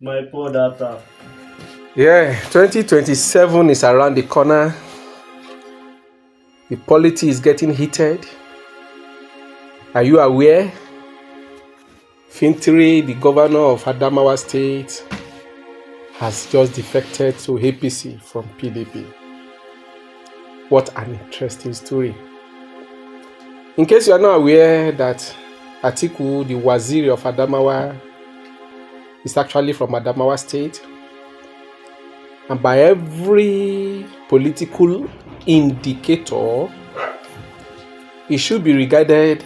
My poor data. Yeah, 2027 is around the corner. The polity is getting heated. Are you aware? Fintiri, the governor of Adamawa State, has just defected to APC from PDP. What an interesting story. In case you are not aware that Atiku, the Waziri of Adamawa, is actually from Adamawa State, and by every political indicator, he should be regarded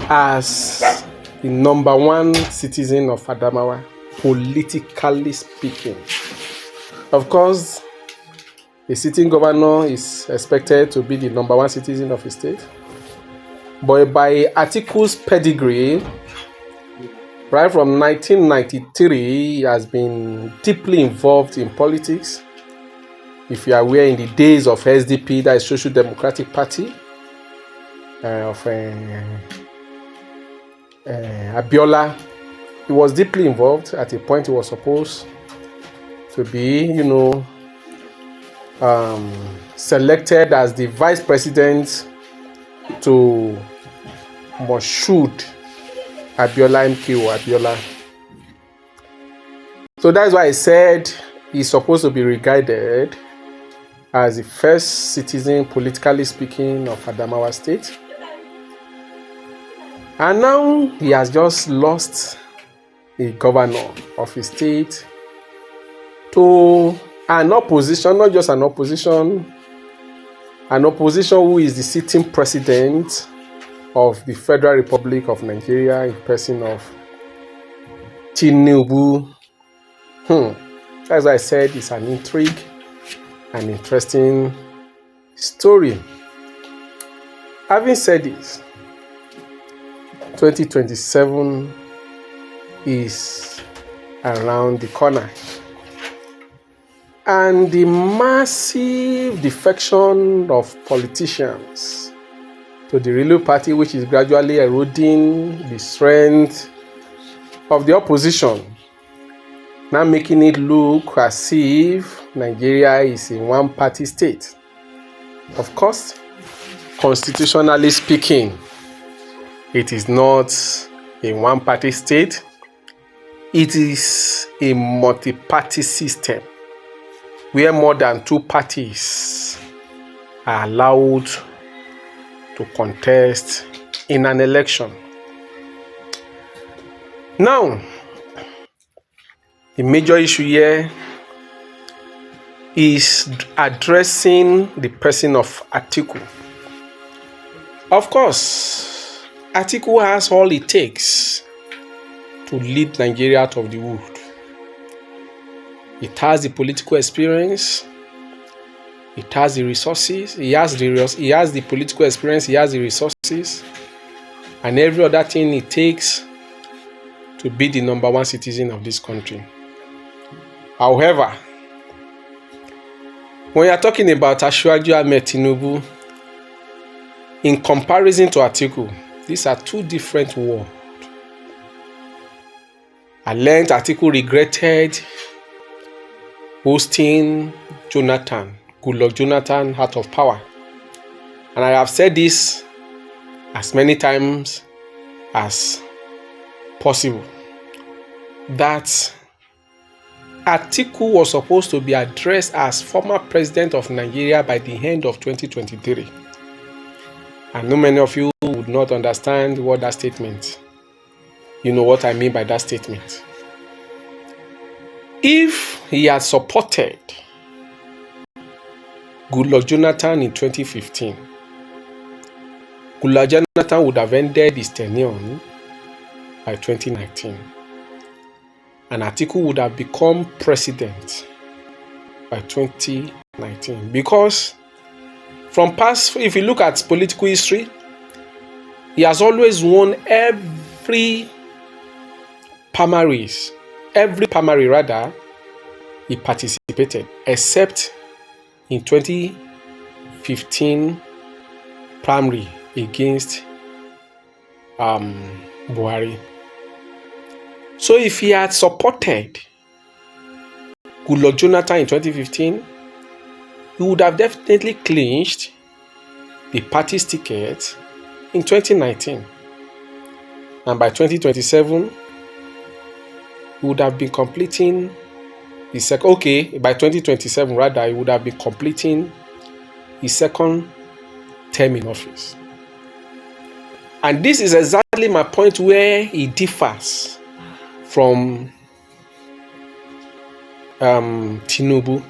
as the number one citizen of Adamawa, politically speaking. Of course, the sitting governor is expected to be the number one citizen of the state. But by Atiku's pedigree, right from 1993, he has been deeply involved in politics. If you are aware, in the days of SDP, that is Social Democratic Party, of Abiola, he was deeply involved. At a point, he was supposed to be, selected as the vice president to Moshood Abiola, MKO Abiola. So that's why I said he's supposed to be regarded as the first citizen, politically speaking, of Adamawa State. And now he has just lost the governor of his state to an opposition, not just an opposition who is the sitting president of the Federal Republic of Nigeria in person of Tinubu. As I said, it's an intrigue, an interesting story. Having said this, 2027 is around the corner. And the massive defection of politicians to the ruling party, which is gradually eroding the strength of the opposition, now making it look as if Nigeria is a one-party state. Of course, constitutionally speaking, it is not a one-party state. It is a multi-party system where more than two parties are allowed to contest in an election. Now, the major issue here is addressing the person of Atiku. Of course, Atiku has all it takes to lead Nigeria out of the wood. It has the political experience. It has the resources. He has the political experience. He has the resources, and every other thing it takes to be the number one citizen of this country. However, when you are talking about Asiwaju Ahmed Tinubu, in comparison to Atiku, these are two different worlds. At length, Atiku regretted hosting Goodluck Jonathan out of power. And I have said this as many times as possible, that Atiku was supposed to be addressed as former president of Nigeria by the end of 2023. I know many of you would not understand what that statement. You know what I mean by that statement. If he had supported Goodluck Jonathan in 2015, Goodluck Jonathan would have ended his tenure by 2019. And Atiku would have become president by 2019. Because from past, if you look at political history, he has always won every primary he participated, except in 2015 primary against Buhari. So if he had supported Goodluck Jonathan in 2015, he would have definitely clinched the party's ticket in 2019. And by 2027, he would have been completing his second, by 2027 rather, he would have been completing his second term in office. And this is exactly my point where he differs from Tinubu.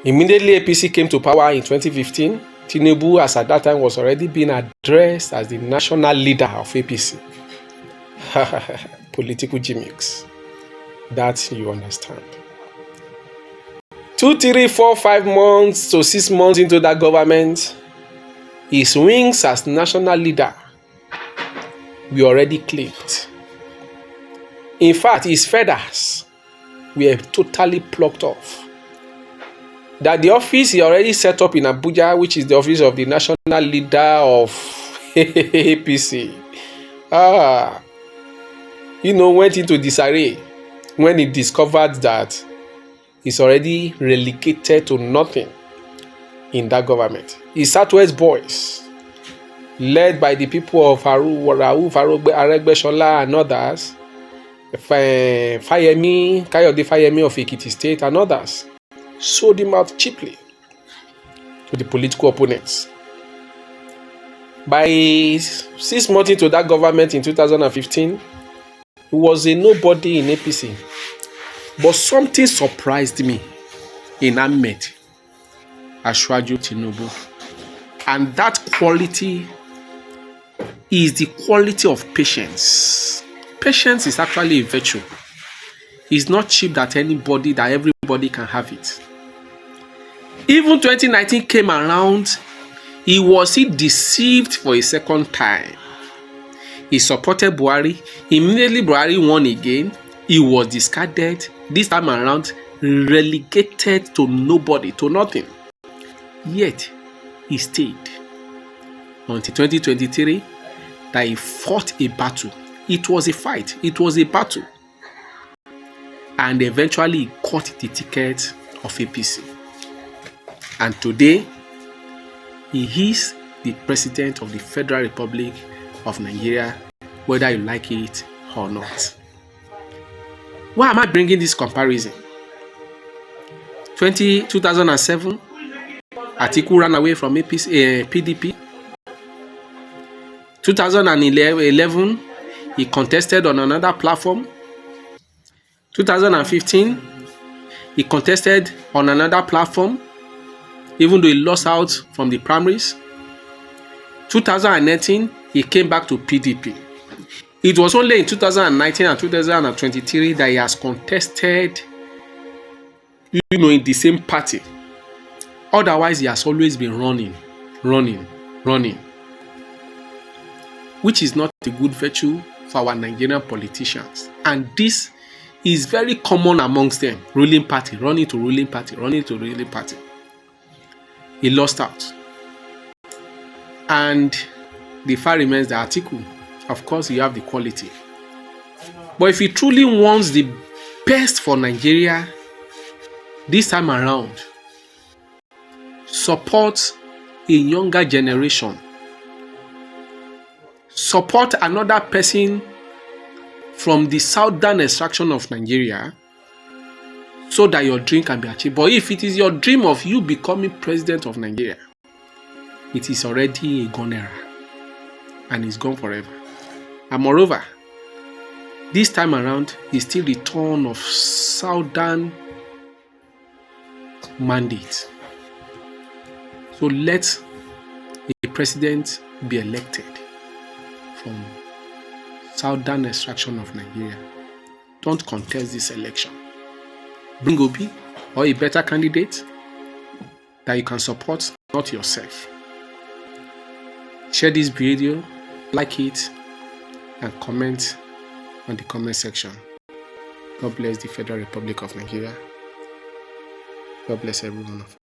Immediately APC came to power in 2015, Tinubu, as at that time, was already being addressed as the national leader of APC. Political gimmicks. That you understand. 2, 3, 4, 5 months to 6 months into that government, his wings as national leader were already clipped. In fact, his feathers were totally plucked off. That the office he already set up in Abuja, which is the office of the national leader of APC, went into disarray when he discovered that he's already relegated to nothing in that government. His Southwest boys, led by the people of Rauf Aregbesola and others, Kayode Fayemi of Ekiti State and others, sold him out cheaply to the political opponents. By 6 months into that government in 2015, he was a nobody in APC. But something surprised me in Ahmed Asiwaju Tinubu. And that quality is the quality of patience. Patience is actually a virtue. It's not cheap that everybody can have it. Even 2019 came around, he was deceived for a second time. He supported Buhari. Immediately Buhari won again. He was discarded. This time around, relegated to nobody, to nothing. Yet, he stayed until 2023 that he fought a battle. It was a fight. It was a battle. And eventually, he got the ticket of APC. And today, he is the president of the Federal Republic of Nigeria, whether you like it or not. Why am I bringing this comparison? 2007, Atiku ran away from PDP. 2011, he contested on another platform. 2015, he contested on another platform, even though he lost out from the primaries. 2019, he came back to PDP. It was only in 2019 and 2023 that he has contested, in the same party. Otherwise, he has always been running, which is not a good virtue for our Nigerian politicians. And this is very common amongst them. Ruling party, running to ruling party, running to ruling party. He lost out. And the fact remains the article. Of course, you have the quality. But if he truly wants the best for Nigeria this time around, support a younger generation. Support another person from the southern extraction of Nigeria so that your dream can be achieved. But if it is your dream of you becoming president of Nigeria, it is already a gone era and it's gone forever. And moreover, this time around is still the turn of southern mandate. So let a president be elected from southern extraction of Nigeria. Don't contest this election. Bring Obi or a better candidate that you can support, not yourself. Share this video, like it, and comment on the comment section. God bless the Federal Republic of Nigeria. God bless every one of us.